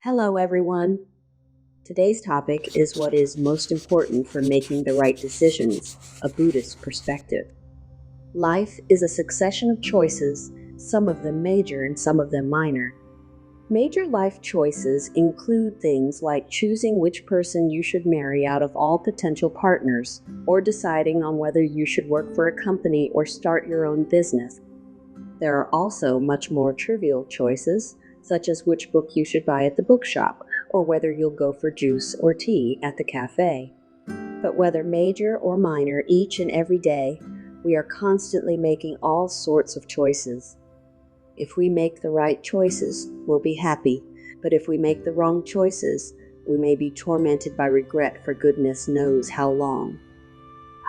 Hello, everyone. Today's topic is what is most important for making the right decisions, a Buddhist perspective. Life is a succession of choices, some of them major and some of them minor. Major life choices include things like choosing which person you should marry out of all potential partners, or deciding on whether you should work for a company or start your own business. There are also much more trivial choices, such as which book you should buy at the bookshop, or whether you'll go for juice or tea at the cafe. But whether major or minor, each and every day, we are constantly making all sorts of choices. If we make the right choices, we'll be happy, but if we make the wrong choices, we may be tormented by regret for goodness knows how long.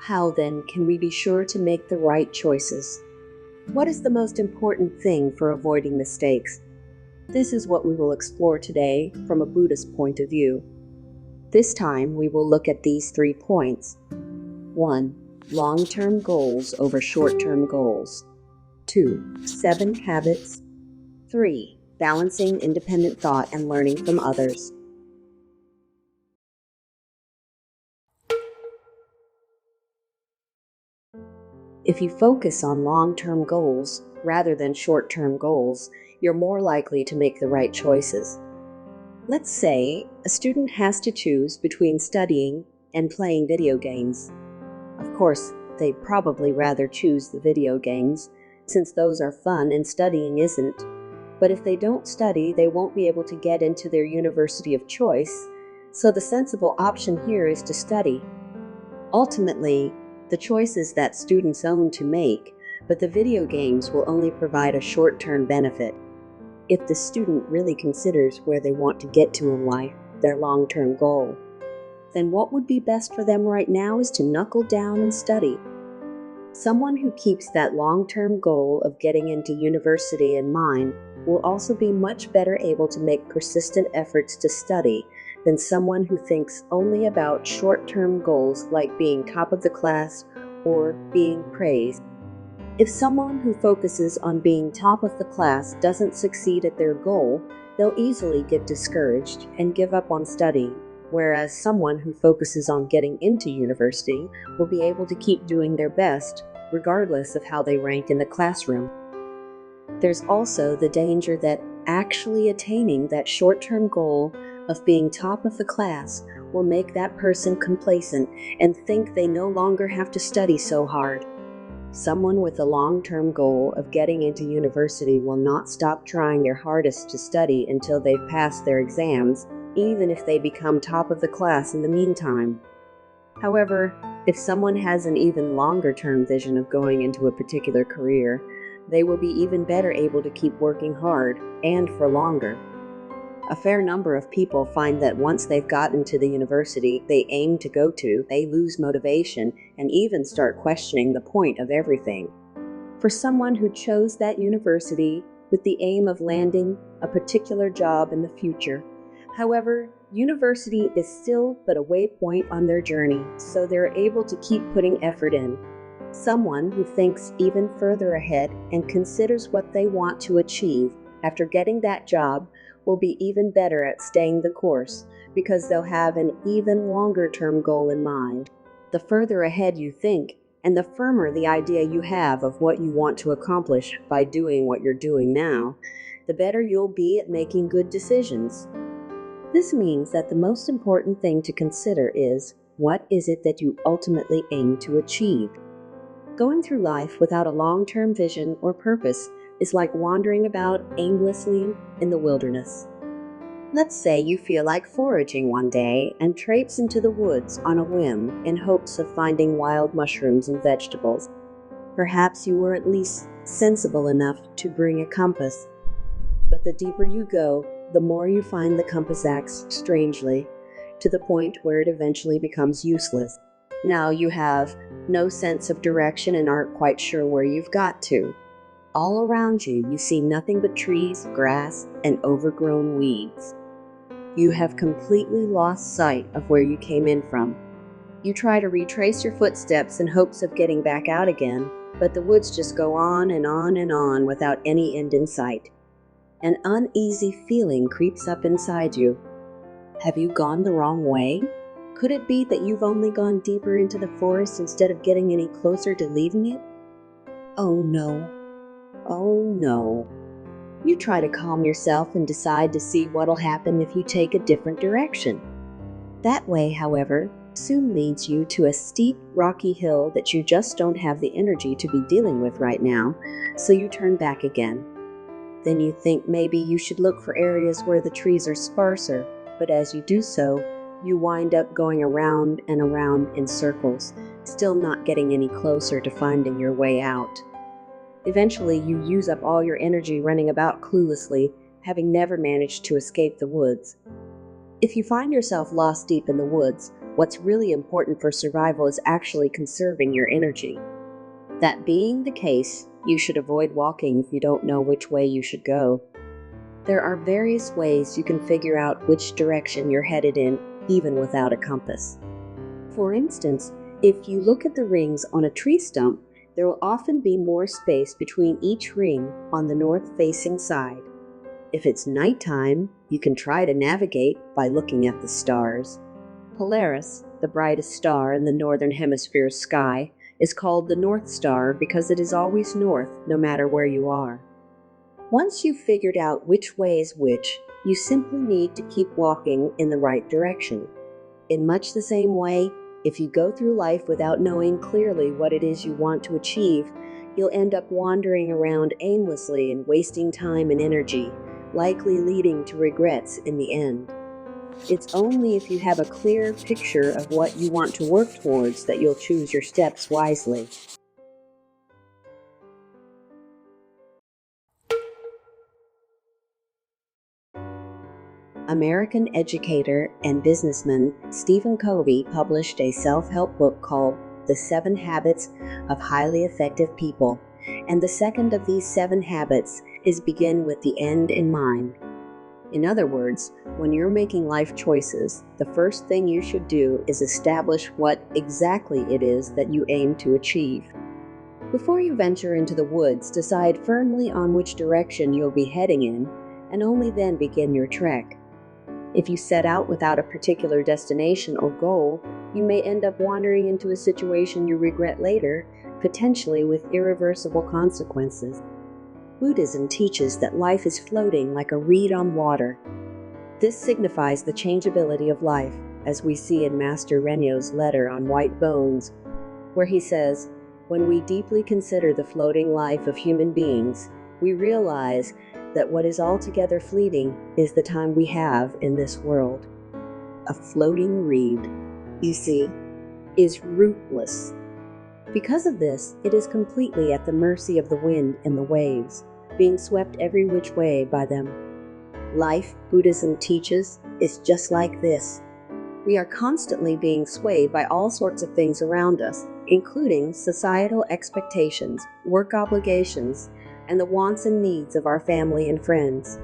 How, then, can we be sure to make the right choices? What is the most important thing for avoiding mistakes? This is what we will explore today from a Buddhist point of view. This time we will look at these 3 points. 1. Long-term goals over short-term goals. 2. 7 habits. 3. Balancing independent thought and learning from others. If you focus on long-term goals rather than short-term goals, you're more likely to make the right choices. Let's say a student has to choose between studying and playing video games. Of course, they'd probably rather choose the video games, since those are fun and studying isn't. But if they don't study, they won't be able to get into their university of choice, so the sensible option here is to study. Ultimately, the choice is that students own to make, but the video games will only provide a short-term benefit. If the student really considers where they want to get to in life, their long-term goal, then what would be best for them right now is to knuckle down and study. Someone who keeps that long-term goal of getting into university in mind will also be much better able to make persistent efforts to study than someone who thinks only about short-term goals like being top of the class or being praised. If someone who focuses on being top of the class doesn't succeed at their goal, they'll easily get discouraged and give up on studying, whereas someone who focuses on getting into university will be able to keep doing their best, regardless of how they rank in the classroom. There's also the danger that actually attaining that short-term goal of being top of the class will make that person complacent and think they no longer have to study so hard. Someone with a long-term goal of getting into university will not stop trying their hardest to study until they've passed their exams, even if they become top of the class in the meantime. However, if someone has an even longer-term vision of going into a particular career, they will be even better able to keep working hard and for longer. A fair number of people find that once they've gotten to the university they aim to go to, they lose motivation and even start questioning the point of everything. For someone who chose that university with the aim of landing a particular job in the future, however, university is still but a waypoint on their journey, so they're able to keep putting effort in. Someone who thinks even further ahead and considers what they want to achieve after getting that job will be even better at staying the course because they'll have an even longer-term goal in mind. The further ahead you think, and the firmer the idea you have of what you want to accomplish by doing what you're doing now, the better you'll be at making good decisions. This means that the most important thing to consider is, what is it that you ultimately aim to achieve? Going through life without a long-term vision or purpose is like wandering about aimlessly in the wilderness. Let's say you feel like foraging one day and traipse into the woods on a whim in hopes of finding wild mushrooms and vegetables. Perhaps you were at least sensible enough to bring a compass. But the deeper you go, the more you find the compass acts strangely, to the point where it eventually becomes useless. Now you have no sense of direction and aren't quite sure where you've got to. All around you, you see nothing but trees, grass, and overgrown weeds. You have completely lost sight of where you came in from. You try to retrace your footsteps in hopes of getting back out again, but the woods just go on and on and on without any end in sight. An uneasy feeling creeps up inside you. Have you gone the wrong way? Could it be that you've only gone deeper into the forest instead of getting any closer to leaving it? Oh no. Oh no. You try to calm yourself and decide to see what'll happen if you take a different direction. That way, however, soon leads you to a steep, rocky hill that you just don't have the energy to be dealing with right now, so you turn back again. Then you think maybe you should look for areas where the trees are sparser, but as you do so, you wind up going around and around in circles, still not getting any closer to finding your way out. Eventually, you use up all your energy running about cluelessly, having never managed to escape the woods. If you find yourself lost deep in the woods, what's really important for survival is actually conserving your energy. That being the case, you should avoid walking if you don't know which way you should go. There are various ways you can figure out which direction you're headed in, even without a compass. For instance, if you look at the rings on a tree stump, there will often be more space between each ring on the north-facing side. If it's nighttime, you can try to navigate by looking at the stars. Polaris, the brightest star in the northern hemisphere's sky, is called the North Star because it is always north no matter where you are. Once you've figured out which way is which, you simply need to keep walking in the right direction. In much the same way, if you go through life without knowing clearly what it is you want to achieve, you'll end up wandering around aimlessly and wasting time and energy, likely leading to regrets in the end. It's only if you have a clear picture of what you want to work towards that you'll choose your steps wisely. American educator and businessman Stephen Covey published a self-help book called The 7 Habits of Highly Effective People, and the second of these 7 habits is begin with the end in mind. In other words, when you're making life choices, the first thing you should do is establish what exactly it is that you aim to achieve. Before you venture into the woods, decide firmly on which direction you'll be heading in, and only then begin your trek. If you set out without a particular destination or goal, you may end up wandering into a situation you regret later, potentially with irreversible consequences. Buddhism teaches that life is floating like a reed on water. This signifies the changeability of life, as we see in Master Renyo's letter on White Bones, where he says, "When we deeply consider the floating life of human beings, we realize that what is altogether fleeting is the time we have in this world." A floating reed, you see, is rootless. Because of this, it is completely at the mercy of the wind and the waves, being swept every which way by them. Life, Buddhism teaches, is just like this. We are constantly being swayed by all sorts of things around us, including societal expectations, work obligations, and the wants and needs of our family and friends.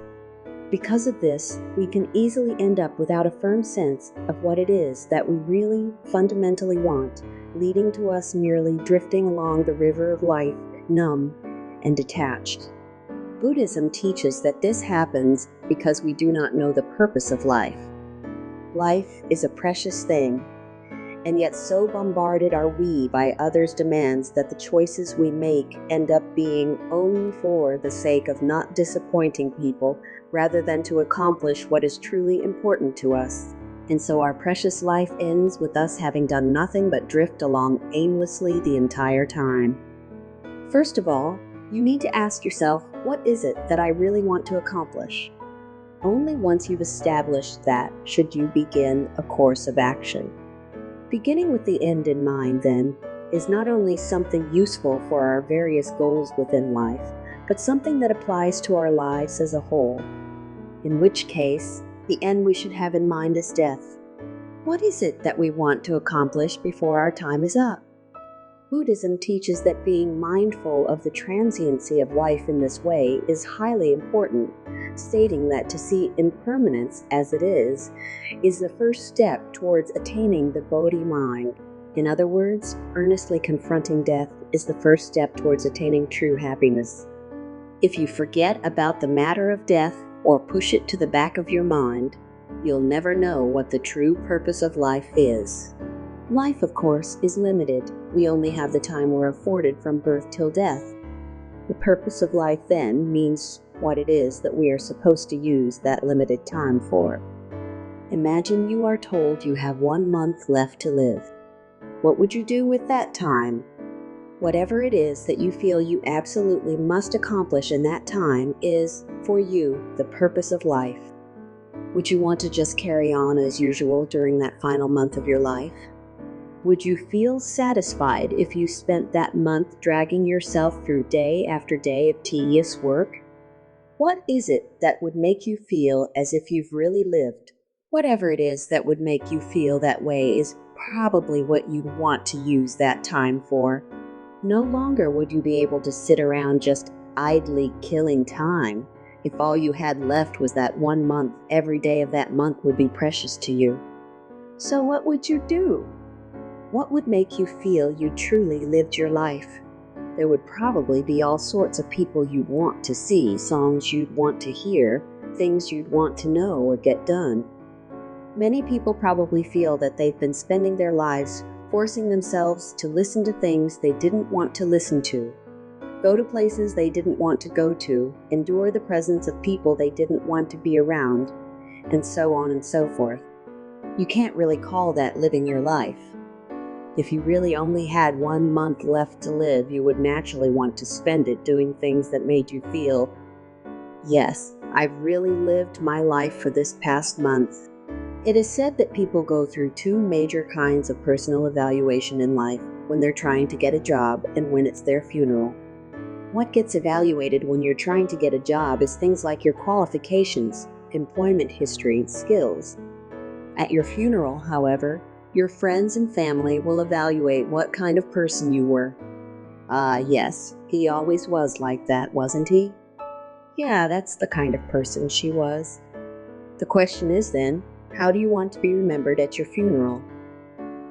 Because of this, we can easily end up without a firm sense of what it is that we really fundamentally want, leading to us merely drifting along the river of life, numb and detached. Buddhism teaches that this happens because we do not know the purpose of life. Life is a precious thing, and yet so bombarded are we by others' demands that the choices we make end up being only for the sake of not disappointing people rather than to accomplish what is truly important to us. And so our precious life ends with us having done nothing but drift along aimlessly the entire time. First of all, you need to ask yourself, what is it that I really want to accomplish? Only once you've established that should you begin a course of action. Beginning with the end in mind, then, is not only something useful for our various goals within life, but something that applies to our lives as a whole. In which case, the end we should have in mind is death. What is it that we want to accomplish before our time is up? Buddhism teaches that being mindful of the transiency of life in this way is highly important, stating that to see impermanence as it is the first step towards attaining the Bodhi mind. In other words, earnestly confronting death is the first step towards attaining true happiness. If you forget about the matter of death or push it to the back of your mind, you'll never know what the true purpose of life is. Life, of course, is limited. We only have the time we're afforded from birth till death. The purpose of life then means what it is that we are supposed to use that limited time for. Imagine you are told you have 1 month left to live. What would you do with that time? Whatever it is that you feel you absolutely must accomplish in that time is, for you, the purpose of life. Would you want to just carry on as usual during that final month of your life? Would you feel satisfied if you spent that month dragging yourself through day after day of tedious work? What is it that would make you feel as if you've really lived? Whatever it is that would make you feel that way is probably what you'd want to use that time for. No longer would you be able to sit around just idly killing time. If all you had left was that 1 month, every day of that month would be precious to you. So what would you do? What would make you feel you truly lived your life? There would probably be all sorts of people you'd want to see, songs you'd want to hear, things you'd want to know or get done. Many people probably feel that they've been spending their lives forcing themselves to listen to things they didn't want to listen to, go to places they didn't want to go to, endure the presence of people they didn't want to be around, and so on and so forth. You can't really call that living your life. If you really only had 1 month left to live, you would naturally want to spend it doing things that made you feel, yes, I've really lived my life for this past month. It is said that people go through 2 major kinds of personal evaluation in life, when they're trying to get a job and when it's their funeral. What gets evaluated when you're trying to get a job is things like your qualifications, employment history, and skills. At your funeral, however, your friends and family will evaluate what kind of person you were. Ah, yes, he always was like that, wasn't he? Yeah, that's the kind of person she was. The question is then, how do you want to be remembered at your funeral?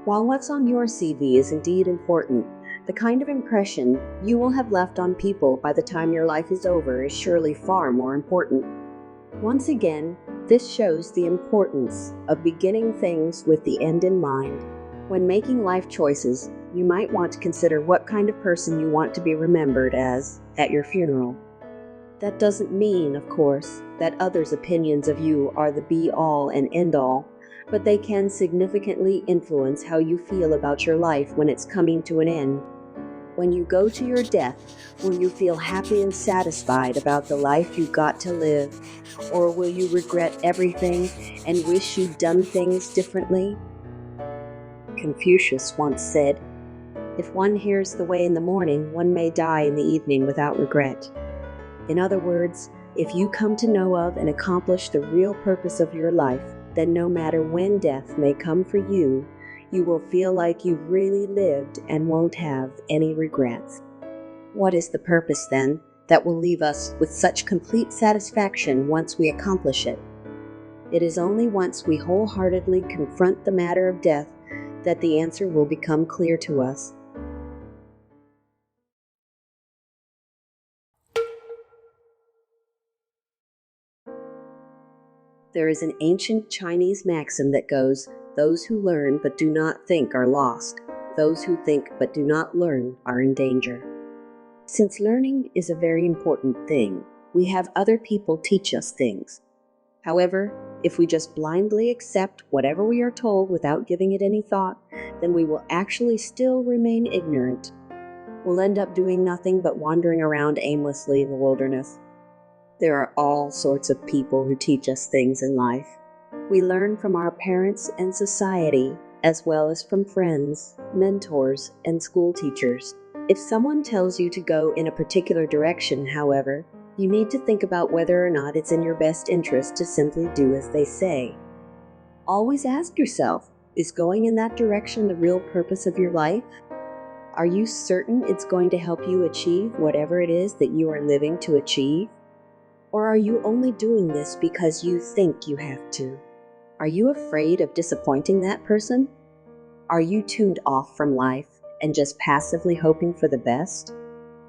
While what's on your CV is indeed important, the kind of impression you will have left on people by the time your life is over is surely far more important. Once again, this shows the importance of beginning things with the end in mind. When making life choices, you might want to consider what kind of person you want to be remembered as at your funeral. That doesn't mean, of course, that others' opinions of you are the be-all and end-all, but they can significantly influence how you feel about your life when it's coming to an end. When you go to your death, will you feel happy and satisfied about the life you got to live? Or will you regret everything and wish you'd done things differently? Confucius once said, "If one hears the way in the morning, one may die in the evening without regret." In other words, if you come to know of and accomplish the real purpose of your life, then no matter when death may come for you, you will feel like you've really lived and won't have any regrets. What is the purpose, then, that will leave us with such complete satisfaction once we accomplish it? It is only once we wholeheartedly confront the matter of death that the answer will become clear to us. There is an ancient Chinese maxim that goes, "Those who learn but do not think are lost. Those who think but do not learn are in danger." Since learning is a very important thing, we have other people teach us things. However, if we just blindly accept whatever we are told without giving it any thought, then we will actually still remain ignorant. We'll end up doing nothing but wandering around aimlessly in the wilderness. There are all sorts of people who teach us things in life. We learn from our parents and society, as well as from friends, mentors, and school teachers. If someone tells you to go in a particular direction, however, you need to think about whether or not it's in your best interest to simply do as they say. Always ask yourself, is going in that direction the real purpose of your life? Are you certain it's going to help you achieve whatever it is that you are living to achieve? Or are you only doing this because you think you have to? Are you afraid of disappointing that person? Are you tuned off from life and just passively hoping for the best?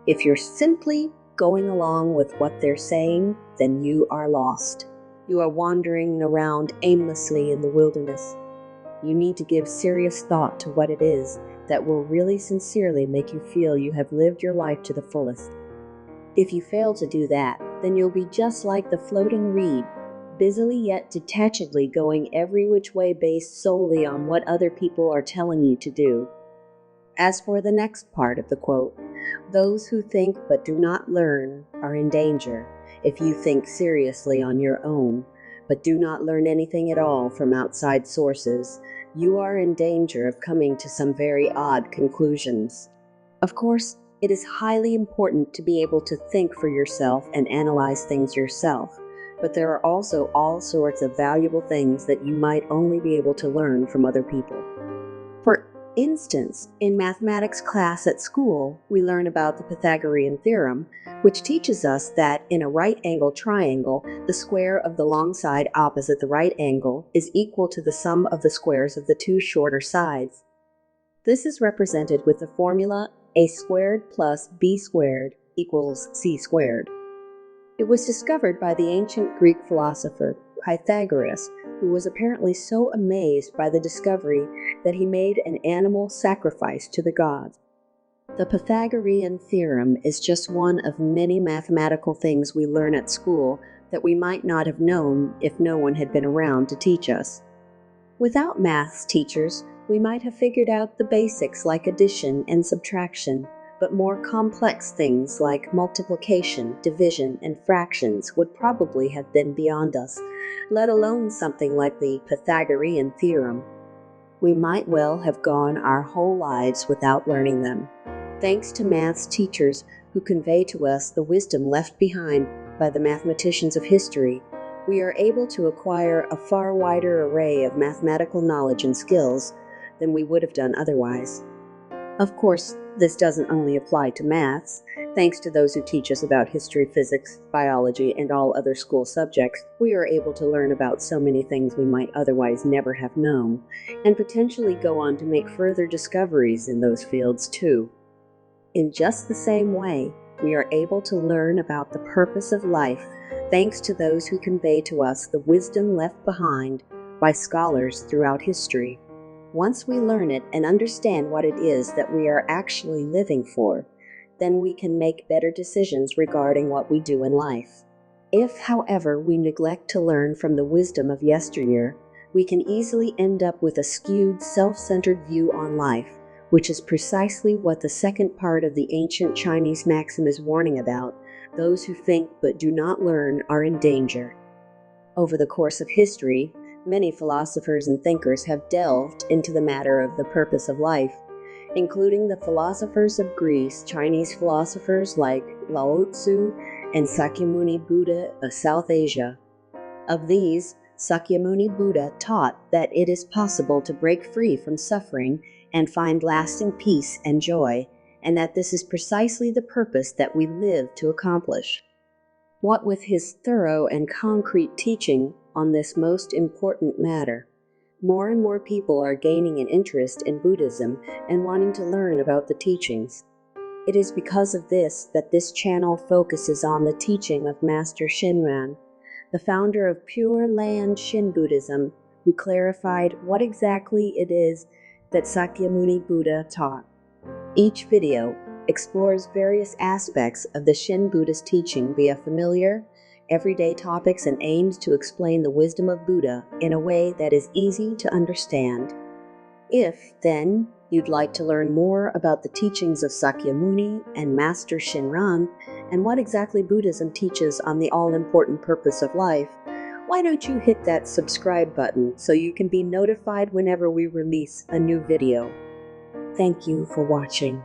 If you're simply going along with what they're saying, then you are lost. You are wandering around aimlessly in the wilderness. You need to give serious thought to what it is that will really sincerely make you feel you have lived your life to the fullest. If you fail to do that, then you'll be just like the floating reed, busily yet detachedly going every which way based solely on what other people are telling you to do. As for the next part of the quote, those who think but do not learn are in danger. If you think seriously on your own, but do not learn anything at all from outside sources, you are in danger of coming to some very odd conclusions. Of course, it is highly important to be able to think for yourself and analyze things yourself, but there are also all sorts of valuable things that you might only be able to learn from other people. For instance, in mathematics class at school, we learn about the Pythagorean theorem, which teaches us that in a right-angled triangle, the square of the long side opposite the right angle is equal to the sum of the squares of the two shorter sides. This is represented with the formula a squared plus b squared equals c squared. It was discovered by the ancient Greek philosopher Pythagoras, who was apparently so amazed by the discovery that he made an animal sacrifice to the gods. The Pythagorean theorem is just one of many mathematical things we learn at school that we might not have known if no one had been around to teach us. Without maths teachers, we might have figured out the basics like addition and subtraction, but more complex things like multiplication, division, and fractions would probably have been beyond us, let alone something like the Pythagorean theorem. We might well have gone our whole lives without learning them. Thanks to maths teachers who convey to us the wisdom left behind by the mathematicians of history, we are able to acquire a far wider array of mathematical knowledge and skills than we would have done otherwise. Of course, this doesn't only apply to maths. Thanks to those who teach us about history, physics, biology, and all other school subjects, we are able to learn about so many things we might otherwise never have known, and potentially go on to make further discoveries in those fields too. In just the same way, we are able to learn about the purpose of life thanks to those who convey to us the wisdom left behind by scholars throughout history. Once we learn it and understand what it is that we are actually living for, then we can make better decisions regarding what we do in life. If, however, we neglect to learn from the wisdom of yesteryear, we can easily end up with a skewed, self-centered view on life, which is precisely what the second part of the ancient Chinese maxim is warning about. Those who think but do not learn are in danger. Over the course of history, many philosophers and thinkers have delved into the matter of the purpose of life, including the philosophers of Greece, Chinese philosophers like Lao Tzu, and Sakyamuni Buddha of South Asia. Of these, Sakyamuni Buddha taught that it is possible to break free from suffering and find lasting peace and joy, and that this is precisely the purpose that we live to accomplish. What with his thorough and concrete teaching on this most important matter, more and more people are gaining an interest in Buddhism and wanting to learn about the teachings. It is because of this that this channel focuses on the teaching of Master Shinran, the founder of Pure Land Shin Buddhism, who clarified what exactly it is that Sakyamuni Buddha taught. Each video explores various aspects of the Shin Buddhist teaching via familiar, everyday topics and aims to explain the wisdom of Buddha in a way that is easy to understand. If, then, you'd like to learn more about the teachings of Sakyamuni and Master Shinran and what exactly Buddhism teaches on the all-important purpose of life, why don't you hit that subscribe button so you can be notified whenever we release a new video. Thank you for watching.